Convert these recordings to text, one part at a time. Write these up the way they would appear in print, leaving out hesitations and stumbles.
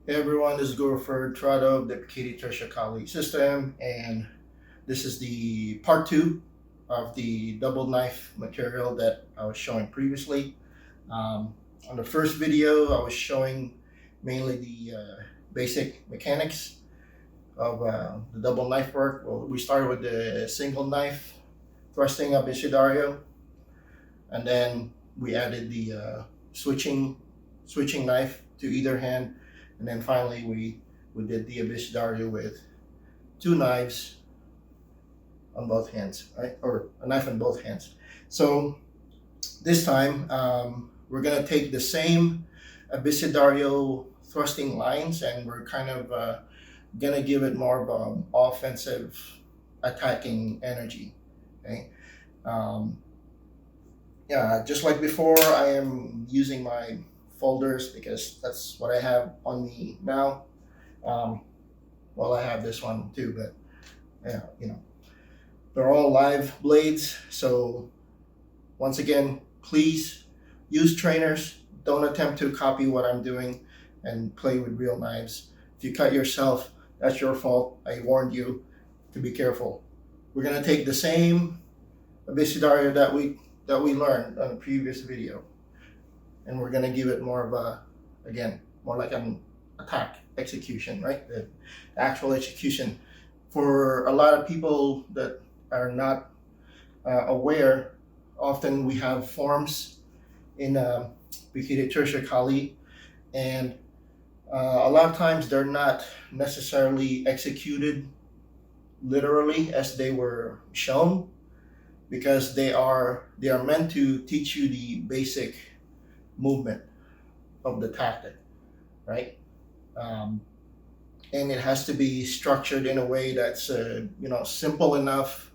Hey everyone, this is Guru for Trado of the Pekiti-Tirsia colleague system, and this is the part 2 of the double knife material that I was showing previously. On the first video, I was showing mainly the basic mechanics of the double knife work. Well, we started with the single knife thrusting abecedario, and then we added the switching knife to either hand. And then finally, we did the abecedario with two knives on both hands, right? Or a knife on both hands. So this time, we're gonna take the same abecedario thrusting lines, and we're kind of gonna give it more of an offensive, attacking energy. Okay. Yeah, just like before, I am using my folders because that's what I have on me now. Well, I have this one too, but yeah, they're all live blades. So once again, please use trainers. Don't attempt to copy what I'm doing and play with real knives. If you cut yourself, that's your fault. I warned you to be careful. We're gonna take the same abecedario that we learned on the previous video, and we're gonna give it more of a, again, more like an attack execution, right? The actual execution. For a lot of people that are not aware, often we have forms in Pekiti-Tirsia Kali, and a lot of times they're not necessarily executed literally as they were shown, because they are meant to teach you the basic movement of the tactic, right? And it has to be structured in a way that's simple enough,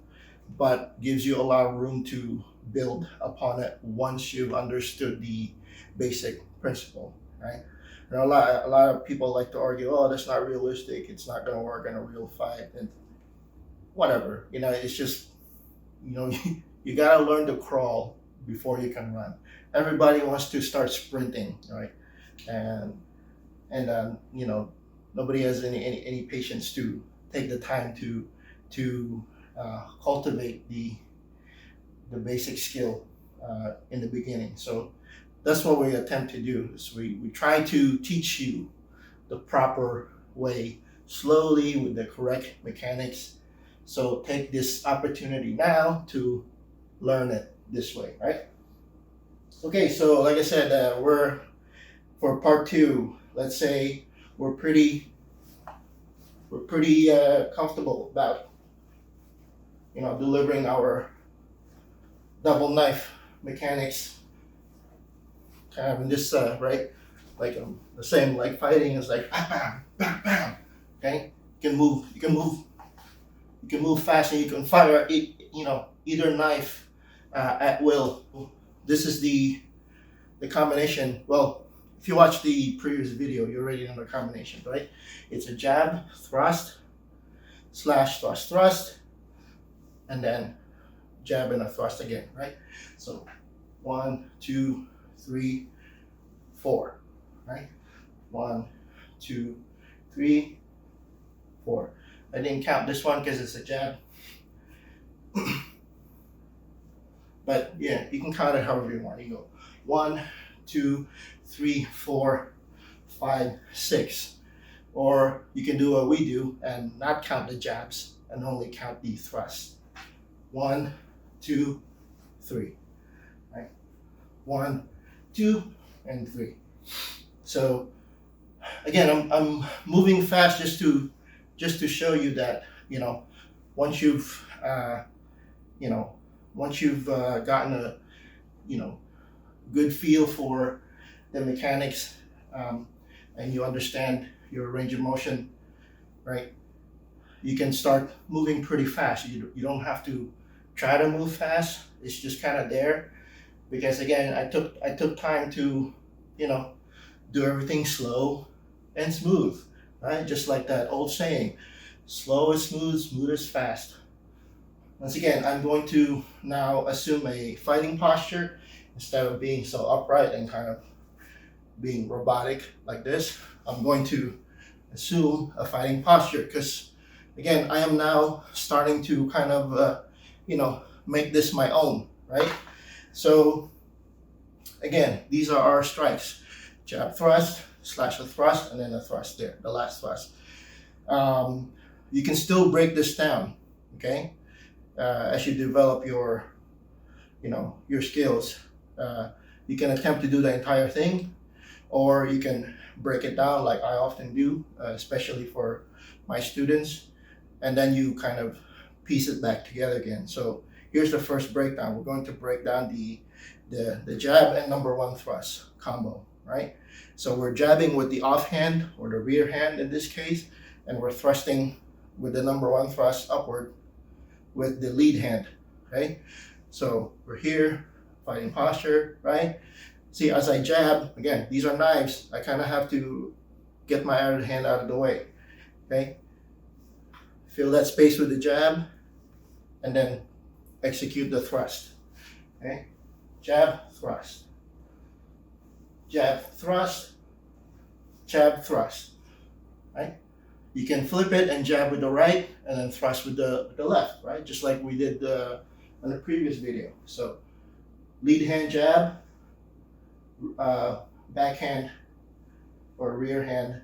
but gives you a lot of room to build upon it once you've understood the basic principle, right? And a lot of people like to argue, oh, that's not realistic, it's not going to work in a real fight, and whatever. It's just, you got to learn to crawl before you can run. Everybody wants to start sprinting, right? And nobody has any patience to take the time to cultivate the basic skill in the beginning. So that's what we attempt to do. Is we try to teach you the proper way, slowly, with the correct mechanics. So take this opportunity now to learn it this way, right? Okay, so like I said, we're for part 2. Let's say we're pretty comfortable about delivering our double knife mechanics, kind of in this right, like the same, like fighting is like bam, bam, bam. Okay, you can move fast, and you can fire either knife at will. This is the combination. Well, if you watch the previous video, you already know the combination, right? It's a jab, thrust, slash, thrust, thrust, and then jab and a thrust again, right? So 1, 2, 3, 4, right? 1, 2, 3, 4. I didn't count this one because it's a jab. But yeah, you can count it however you want. You go 1, 2, 3, 4, 5, 6. Or you can do what we do and not count the jabs and only count the thrusts. 1, 2, 3. Right? 1, 2, and 3. So again, I'm moving fast just to show you that once you've gotten a good feel for the mechanics, and you understand your range of motion, right, you can start moving pretty fast. You don't have to try to move fast. It's just kind of there, because again, I took time to do everything slow and smooth, right? Just like that old saying, slow is smooth, smooth is fast. Once again, I'm going to now assume a fighting posture instead of being so upright and kind of being robotic like this. I'm going to assume a fighting posture, because again, I am now starting to kind of, make this my own, right? So again, these are our strikes: jab thrust, slash a thrust, and then a thrust there, the last thrust. You can still break this down, okay, as you develop your skills. You can attempt to do the entire thing, or you can break it down like I often do, especially for my students, and then you kind of piece it back together again. So here's the first breakdown. We're going to break down the jab and number one thrust combo, right? So we're jabbing with the offhand, or the rear hand in this case, and we're thrusting with the number one thrust upward with the lead hand, okay? So we're here, fighting posture, right? See, as I jab, again, these are knives. I kind of have to get my other hand out of the way, okay? Fill that space with the jab, and then execute the thrust, okay? Jab, thrust. Jab, thrust. Jab, thrust, right? You can flip it and jab with the right, and then thrust with the left, right? Just like we did in the previous video. So lead hand jab, backhand or rear hand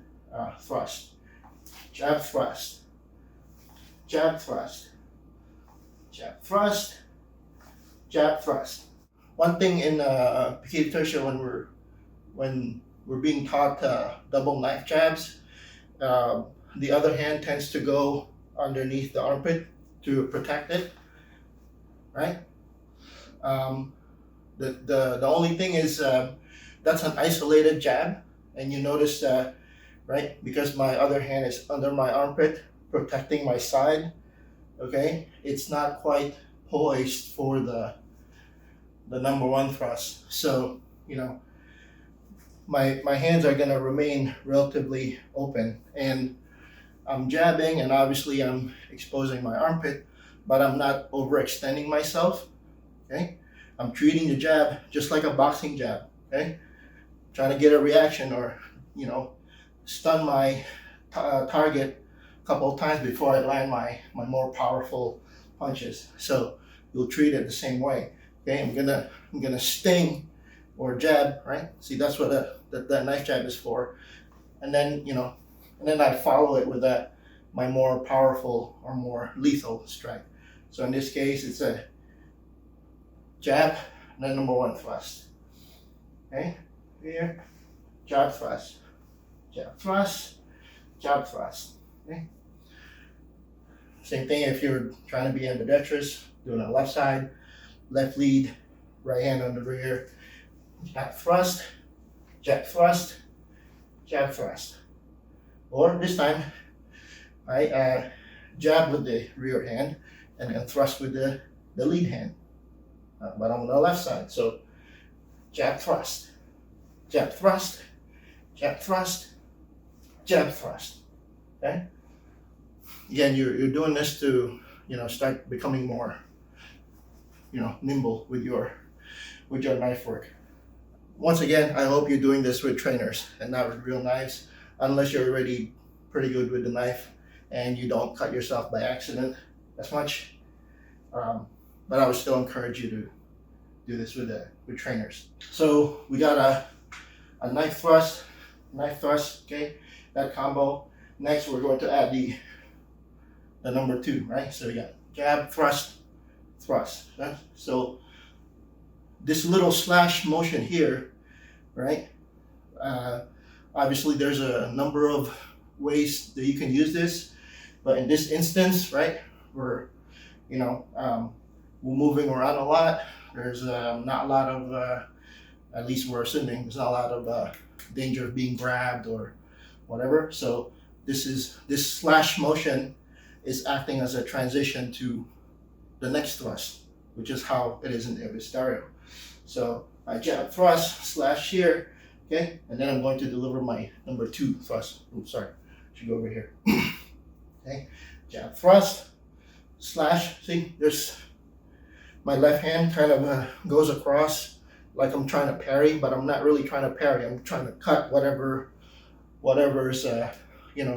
thrust. Jab, thrust. Jab, thrust. Jab, thrust. Jab, thrust. One thing in Pekiti-Tirsia, when we're being taught double knife jabs, the other hand tends to go underneath the armpit to protect it, right? The only thing is that's an isolated jab, and you notice that, right? Because my other hand is under my armpit, protecting my side, okay? It's not quite poised for the number one thrust. So, my hands are gonna remain relatively open, and I'm jabbing, and obviously I'm exposing my armpit, but I'm not overextending myself, okay? I'm treating the jab just like a boxing jab, okay? Trying to get a reaction, or, stun my target a couple of times before I land my more powerful punches. So you'll treat it the same way, okay? I'm gonna sting or jab, right? See, that's what that knife jab is for. And then, and then I follow it with my more powerful or more lethal strike. So in this case, it's a jab and then number one thrust. Okay, here, jab, thrust, jab, thrust, jab, thrust. Okay. Same thing if you're trying to be ambidextrous, doing it left side, left lead, right hand on the rear, jab, thrust, jab, thrust, jab, thrust. Or this time, I jab with the rear hand and then thrust with the lead hand, but I'm on the left side. So jab, thrust, jab, thrust, jab, thrust, jab, thrust. Okay. Again, you're doing this to start becoming more nimble with your knife work. Once again, I hope you're doing this with trainers and not with real knives, unless you're already pretty good with the knife and you don't cut yourself by accident as much. But I would still encourage you to do this with trainers. So we got a knife thrust, okay, that combo. Next, we're going to add the number two, right? So we got jab, thrust, thrust. Right? So this little slash motion here, right? Obviously, there's a number of ways that you can use this, but in this instance, right, we're moving around a lot. There's not a lot of, at least we're assuming, there's not a lot of danger of being grabbed or whatever. So this slash motion is acting as a transition to the next thrust, which is how it is in the abecedario. So I jab, thrust, slash here, okay, and then I'm going to deliver my number two thrust. Oops, sorry, should go over here. Okay, jab, thrust, slash. See, there's my left hand kind of goes across like I'm trying to parry, but I'm not really trying to parry. I'm trying to cut whatever's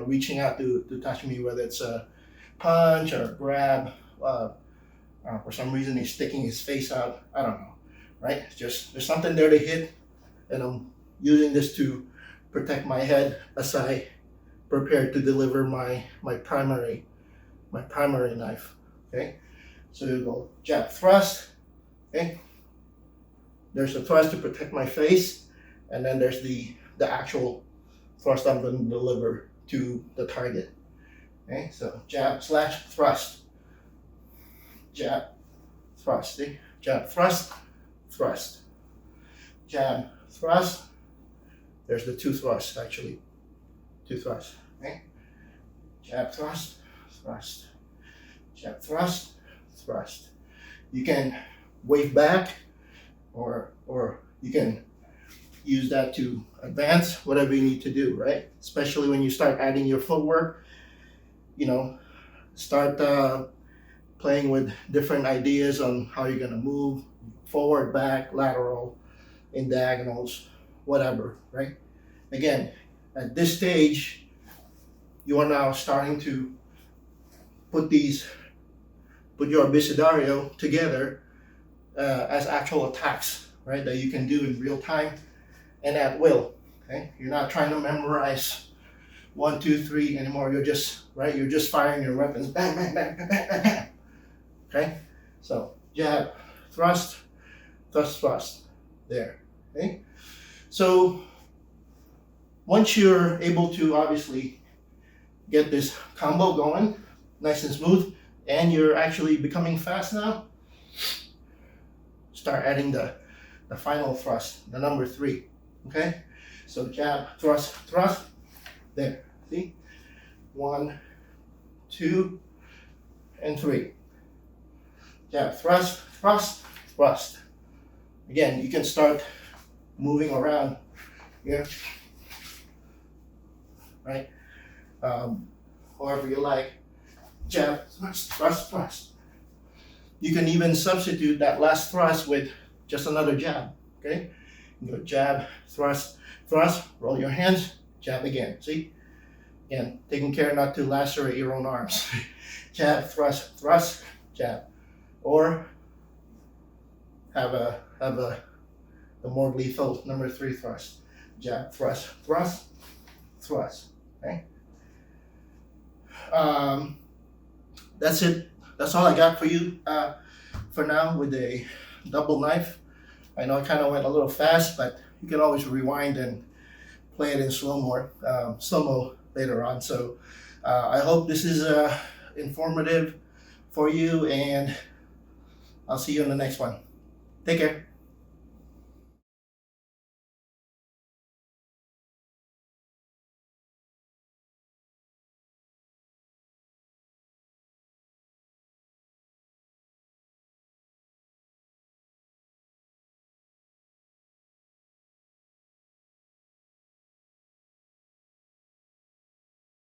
reaching out to touch me, whether it's a punch or a grab. For some reason, he's sticking his face out. I don't know, right? It's just there's something there to hit, and I'm using this to protect my head as I prepare to deliver my primary knife. Okay, so you go jab thrust. Okay, there's a thrust to protect my face, and then there's the actual thrust I'm going to deliver to the target. Okay, so jab slash thrust, jab thrust, see? Jab thrust, thrust, jab thrust. There's the two thrusts actually, two thrusts. Okay, jab thrust, thrust, jab thrust, thrust. You can wave back, or you can use that to advance whatever you need to do, right? Especially when you start adding your footwork, start playing with different ideas on how you're gonna move, forward, back, lateral, in diagonals, whatever, right? Again, at this stage, you are now starting to put your abecedario together as actual attacks, right? That you can do in real time and at will. Okay, you're not trying to memorize 1, 2, 3 anymore. You're just firing your weapons, bang, bang, bang, bang, bang, bang, bang. Okay, so jab, thrust, thrust, thrust. There. Okay, so once you're able to obviously get this combo going, nice and smooth, and you're actually becoming fast now, start adding the final thrust, the number 3. Okay, so jab, thrust, thrust. There, see? 1, 2, and 3. Jab, thrust, thrust, thrust. Again, you can start moving around here, right? However you like. Jab, thrust, thrust, thrust. You can even substitute that last thrust with just another jab, okay? You go jab, thrust, thrust, roll your hands, jab again, see? Again, taking care not to lacerate your own arms. Jab, thrust, thrust, jab. Or have the more lethal number 3 thrust. Jab, thrust, thrust, thrust, okay? That's it. That's all I got for you for now with a double knife. I know I kind of went a little fast, but you can always rewind and play it in slow-mo later on. So I hope this is informative for you, and I'll see you in the next one. Take care.